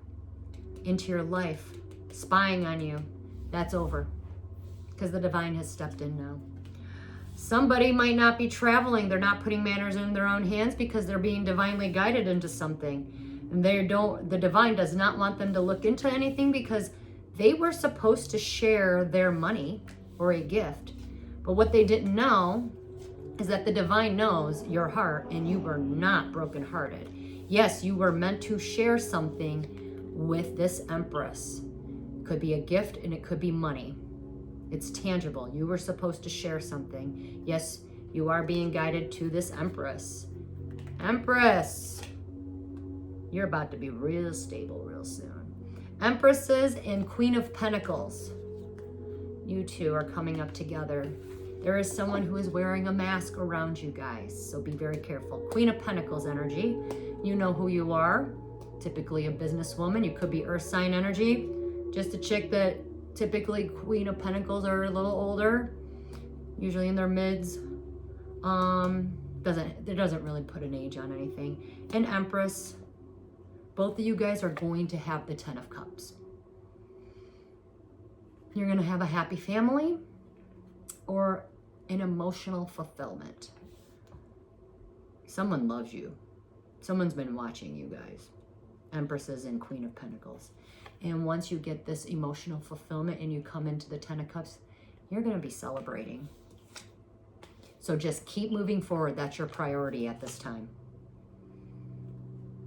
into your life, spying on you. That's over because the divine has stepped in now. Somebody might not be traveling. They're not putting matters in their own hands because they're being divinely guided into something. And the divine does not want them to look into anything because they were supposed to share their money or a gift. But what they didn't know is that the divine knows your heart and you were not brokenhearted. Yes, you were meant to share something with this Empress. It could be a gift and it could be money. It's tangible. You were supposed to share something. Yes, you are being guided to this Empress. Empress, you're about to be real stable real soon. Empresses and Queen of Pentacles. You two are coming up together. There is someone who is wearing a mask around you guys, so be very careful. Queen of Pentacles energy. You know who you are. Typically a businesswoman. You could be Earth sign energy. Just a chick that typically Queen of Pentacles are a little older, usually in their mids. It doesn't really put an age on anything. And Empress, both of you guys are going to have the 10 of Cups. You're going to have a happy family or an emotional fulfillment. Someone loves you. Someone's been watching you guys. Empresses and Queen of Pentacles. And once you get this emotional fulfillment and you come into the 10 of Cups, you're going to be celebrating. So just keep moving forward. That's your priority at this time.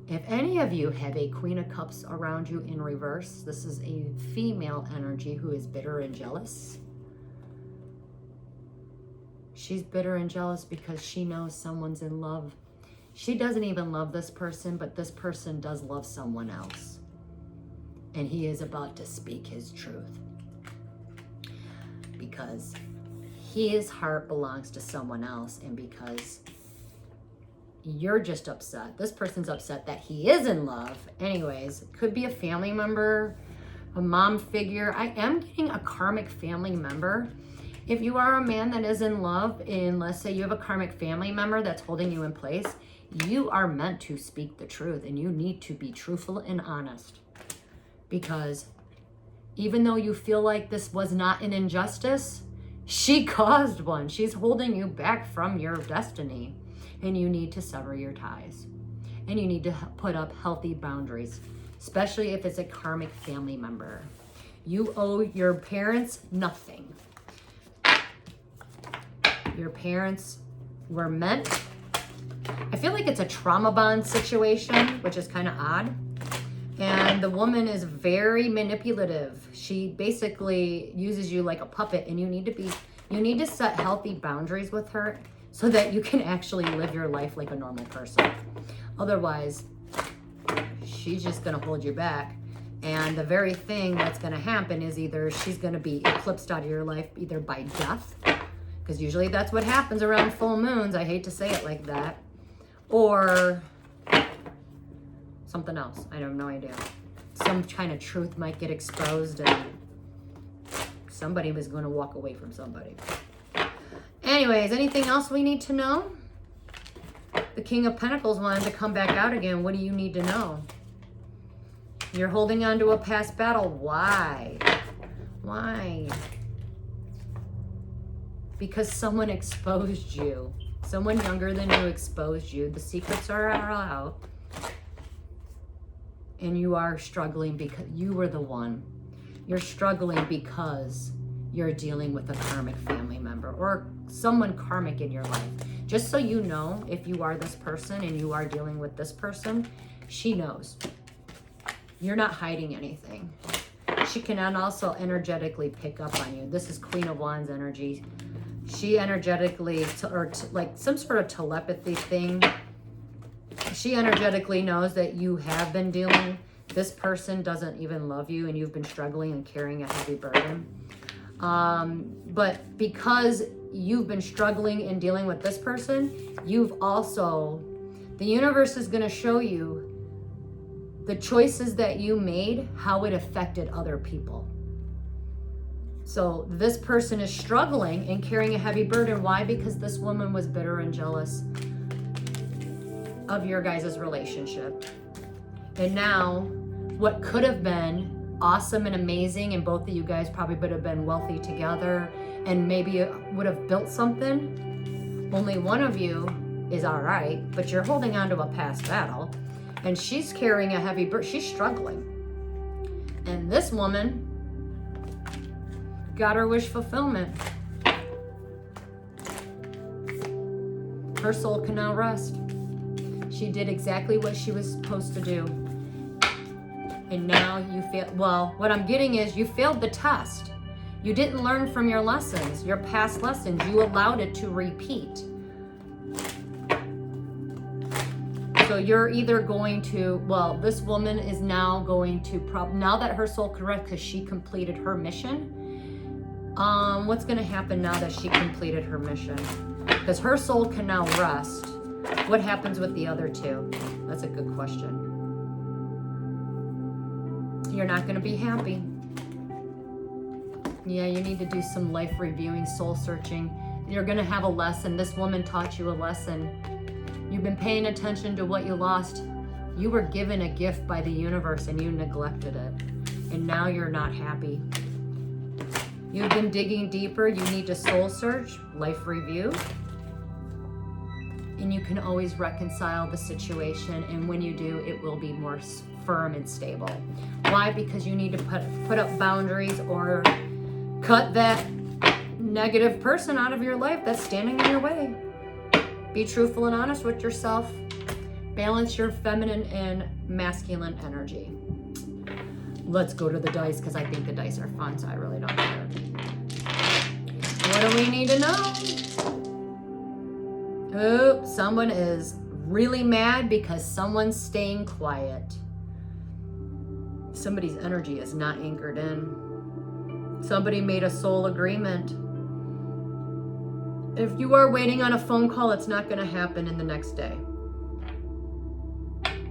If any of you have a Queen of Cups around you in reverse, this is a female energy who is bitter and jealous. She's bitter and jealous because she knows someone's in love. She doesn't even love this person, but this person does love someone else. And he is about to speak his truth. Because his heart belongs to someone else, and because you're just upset. This person's upset that he is in love. Anyways, it could be a family member, a mom figure. I am getting a karmic family member. If you are a man that is in love, and let's say you have a karmic family member that's holding you in place, you are meant to speak the truth, and you need to be truthful and honest. Because even though you feel like this was not an injustice, she caused one. She's holding you back from your destiny, and you need to sever your ties. And you need to put up healthy boundaries, especially if it's a karmic family member. You owe your parents nothing. Your parents were meant. I feel like it's a trauma bond situation, which is kind of odd. And the woman is very manipulative. She basically uses you like a puppet, and you need to set healthy boundaries with her so that you can actually live your life like a normal person. Otherwise, she's just gonna hold you back. And the very thing that's gonna happen is either she's gonna be eclipsed out of your life either by death, because usually that's what happens around full moons. I hate to say it like that. Or something else. I have no idea. Some kind of truth might get exposed, and somebody was going to walk away from somebody. Anyways, anything else we need to know? The King of Pentacles wanted to come back out again. What do you need to know? You're holding on to a past battle. Why? Why? Because someone exposed you. Someone younger than you exposed you. The secrets are out. And you are struggling because you were the one. You're struggling because you're dealing with a karmic family member or someone karmic in your life. Just so you know, if you are this person and you are dealing with this person, she knows. You're not hiding anything. She can also energetically pick up on you. This is Queen of Wands energy. She energetically, like some sort of telepathy thing, she energetically knows that you have been dealing. This person doesn't even love you, and you've been struggling and carrying a heavy burden. But because you've been struggling and dealing with this person, you've also, the universe is going to show you the choices that you made, how it affected other people. So this person is struggling and carrying a heavy burden. Why? Because this woman was bitter and jealous of your guys' relationship. And now what could have been awesome and amazing, and both of you guys probably would have been wealthy together and maybe would have built something. Only one of you is all right, but you're holding on to a past battle, and she's carrying a heavy burden. She's struggling. And this woman got her wish fulfillment. Her soul can now rest. She did exactly what she was supposed to do. And now you fail. Well, what I'm getting is you failed the test. You didn't learn from your lessons, your past lessons. You allowed it to repeat. So you're either going to, well, this woman is now going to, now that her soul can rest because she completed her mission, what's going to happen now that she completed her mission? Because her soul can now rest. What happens with the other two? That's a good question. You're not going to be happy. Yeah, you need to do some life reviewing, soul searching, You're going to have a lesson. This woman taught you a lesson. You've been paying attention to what you lost. You were given a gift by the universe and you neglected it. And now you're not happy. You've been digging deeper. You need to soul search, life review. And you can always reconcile the situation. And when you do, it will be more firm and stable. Why? Because you need to put up boundaries or cut that negative person out of your life that's standing in your way. Be truthful and honest with yourself. Balance your feminine and masculine energy. Let's go to the dice because I think the dice are fun, so I really don't care. What do we need to know? Oh, someone is really mad because someone's staying quiet. Somebody's energy is not anchored in. Somebody made a soul agreement. If you are waiting on a phone call, it's not going to happen in the next day.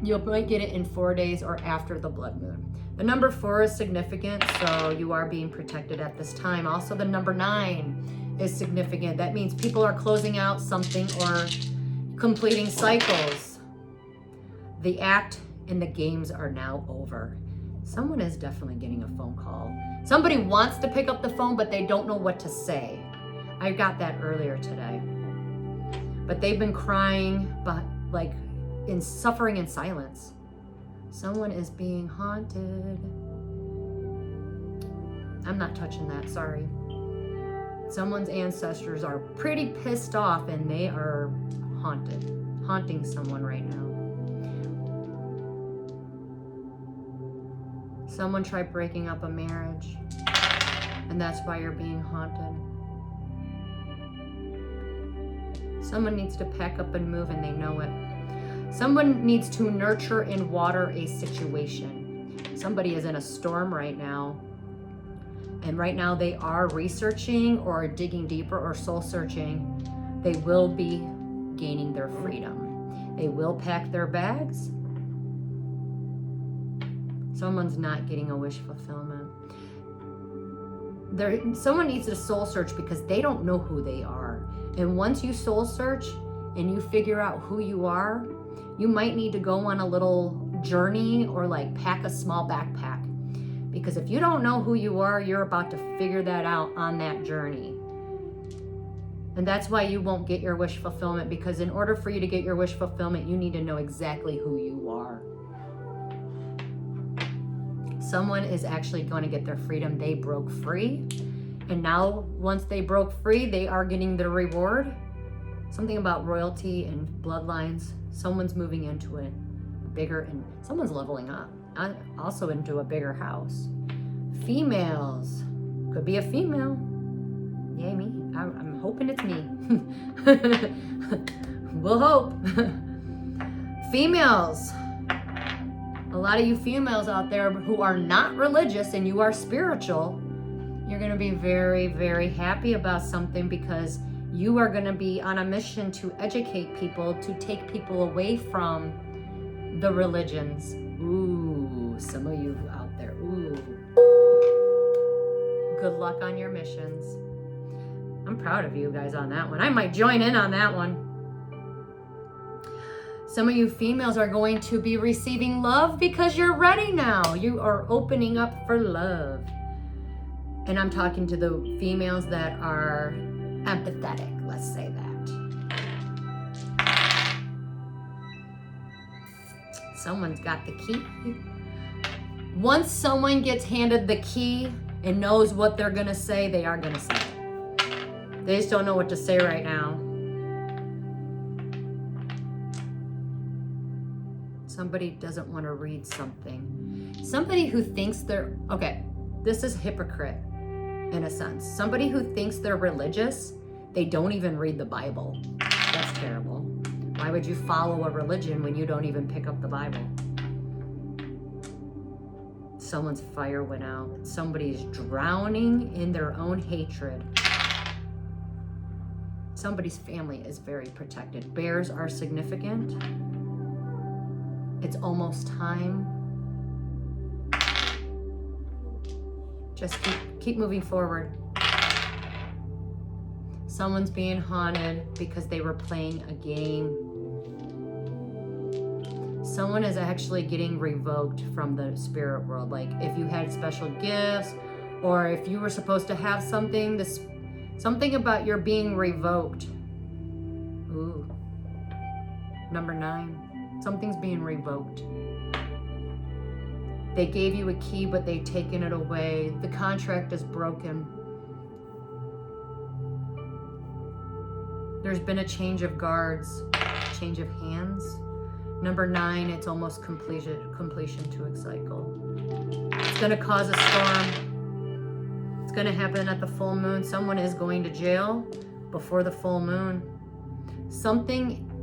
You might get it in 4 days or after the blood moon. The number 4 is significant, so you are being protected at this time. Also, the number 9 is significant. That means people are closing out something or completing cycles. The act and the games are now over. Someone is definitely getting a phone call. Somebody wants to pick up the phone, but they don't know what to say. I got that earlier today. But they've been crying, but like in suffering in silence. Someone is being haunted. I'm not touching that, sorry. Someone's ancestors are pretty pissed off and they are haunting someone right now. Someone tried breaking up a marriage and that's why you're being haunted. Someone needs to pack up and move and they know it. Someone needs to nurture and water a situation. Somebody is in a storm right now. And right now they are researching or digging deeper or soul searching. They will be gaining their freedom. They will pack their bags. Someone's not getting a wish fulfillment. Someone needs to soul search because they don't know who they are. And once you soul search and you figure out who you are, you might need to go on a little journey or like pack a small backpack. Because if you don't know who you are, you're about to figure that out on that journey. And that's why you won't get your wish fulfillment, because in order for you to get your wish fulfillment, you need to know exactly who you are. Someone is actually going to get their freedom. They broke free. And now, once they broke free, they are getting their reward. Something about royalty and bloodlines. Someone's moving into a bigger, and someone's leveling up. Also into a bigger house. Females. Could be a female. Yay, me. I'm hoping it's me. We'll hope. Females. A lot of you females out there who are not religious and you are spiritual, you're going to be very, very happy about something because you are going to be on a mission to educate people, to take people away from the religions. Ooh, some of you out there. Ooh. Good luck on your missions. I'm proud of you guys on that one. I might join in on that one. Some of you females are going to be receiving love because you're ready now. You are opening up for love. And I'm talking to the females that are empathetic, let's say that. Someone's got the key. Once someone gets handed the key and knows what they're gonna say, they are gonna say it. They just don't know what to say right now. Somebody doesn't want to read something. Somebody who thinks they're, okay, this is hypocrite in a sense. Somebody who thinks they're religious, they don't even read the Bible. That's terrible. Why would you follow a religion when you don't even pick up the Bible? Someone's fire went out. Somebody's drowning in their own hatred. Somebody's family is very protected. Bears are significant. It's almost time. Just keep moving forward. Someone's being haunted because they were playing a game. Someone is actually getting revoked from the spirit world. Like if you had special gifts, or if you were supposed to have something, something about your being revoked. Ooh. Number 9. Something's being revoked. They gave you a key, but they've taken it away. The contract is broken. There's been a change of guards, change of hands. Number 9, it's almost completion to a cycle. It's going to cause a storm. It's going to happen at the full moon. Someone is going to jail before the full moon.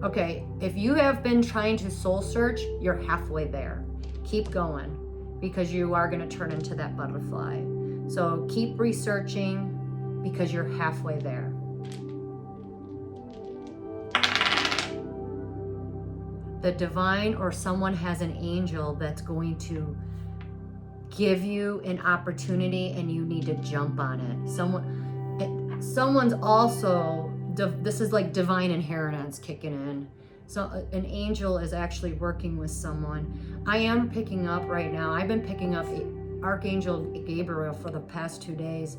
Okay, if you have been trying to soul search, you're halfway there. Keep going, because you are going to turn into that butterfly. So keep researching, because you're halfway there. The divine, or someone has an angel that's going to give you an opportunity, and you need to jump on it. Someone's also, this is like divine inheritance kicking in. So an angel is actually working with someone. I am picking up right now, I've been picking up Archangel Gabriel for the past 2 days.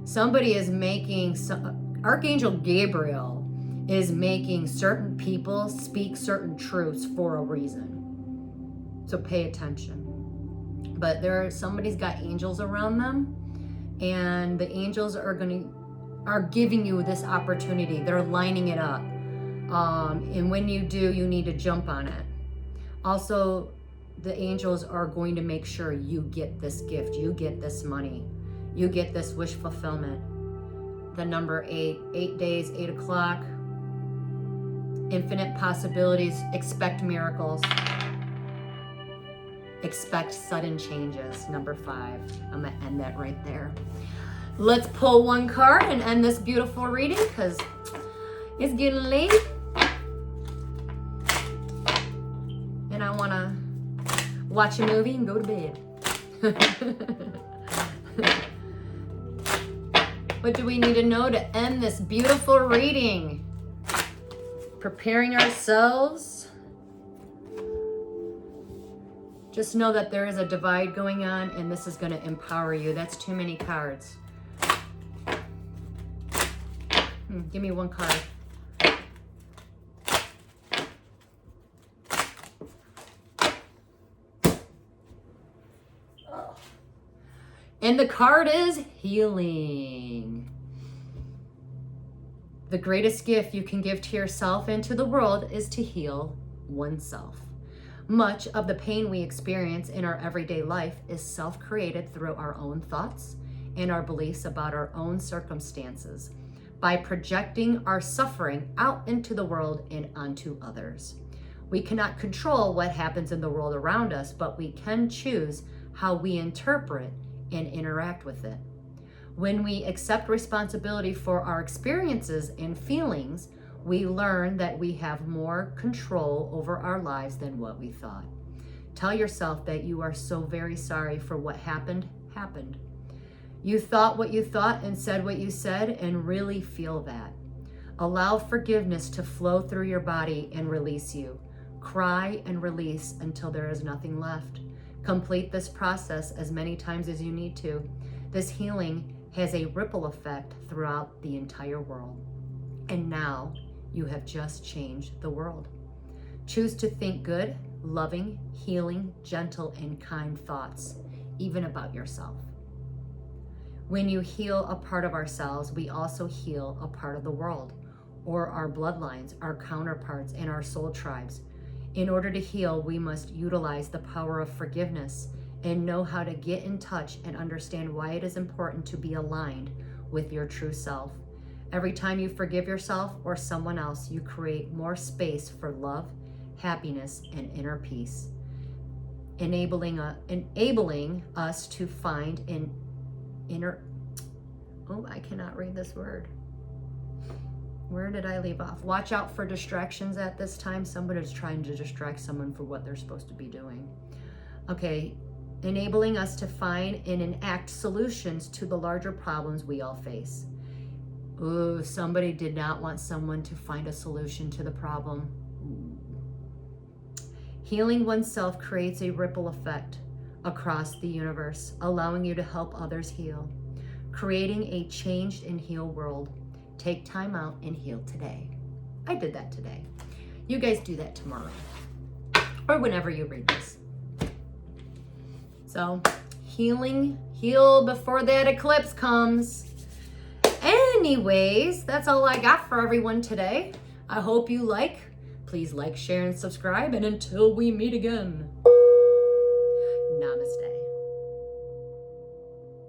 Somebody is making, Archangel Gabriel is making certain people speak certain truths for a reason. So pay attention. But somebody's got angels around them, and the angels are giving you this opportunity. They're lining it up. And when you do, you need to jump on it. Also, the angels are going to make sure you get this gift, you get this money, you get this wish fulfillment. The number 8, 8 days, 8 o'clock. Infinite possibilities. Expect miracles. Expect sudden changes. Number 5. I'm going to end that right there. Let's pull one card and end this beautiful reading, because it's getting late. And I want to watch a movie and go to bed. What do we need to know to end this beautiful reading? Preparing ourselves. Just know that there is a divide going on, and this is going to empower you. That's too many cards. Give me one card. And the card is healing. The greatest gift you can give to yourself and to the world is to heal oneself. Much of the pain we experience in our everyday life is self-created through our own thoughts and our beliefs about our own circumstances, by projecting our suffering out into the world and onto others. We cannot control what happens in the world around us, but we can choose how we interpret and interact with it. When we accept responsibility for our experiences and feelings, we learn that we have more control over our lives than what we thought. Tell yourself that you are so very sorry for what happened. You thought what you thought and said what you said, and really feel that. Allow forgiveness to flow through your body and release you. Cry and release until there is nothing left. Complete this process as many times as you need to. This healing has a ripple effect throughout the entire world. And now you have just changed the world. Choose to think good, loving, healing, gentle, and kind thoughts, even about yourself. When you heal a part of ourselves, we also heal a part of the world, or our bloodlines, our counterparts, and our soul tribes. In order to heal, we must utilize the power of forgiveness and know how to get in touch and understand why it is important to be aligned with your true self. Every time you forgive yourself or someone else, you create more space for love, happiness, and inner peace, enabling us to find an inner... Oh, I cannot read this word. Where did I leave off? Watch out for distractions at this time. Somebody's trying to distract someone for what they're supposed to be doing. Okay, enabling us to find and enact solutions to the larger problems we all face. Ooh, somebody did not want someone to find a solution to the problem. Healing oneself creates a ripple effect across the universe, allowing you to help others heal, creating a changed and healed world. Take time out and heal today. I did that today. You guys do that tomorrow or whenever you read this. So heal before that eclipse comes. Anyways, that's all I got for everyone today. I hope you please like, share, and subscribe. And until we meet again, Namaste.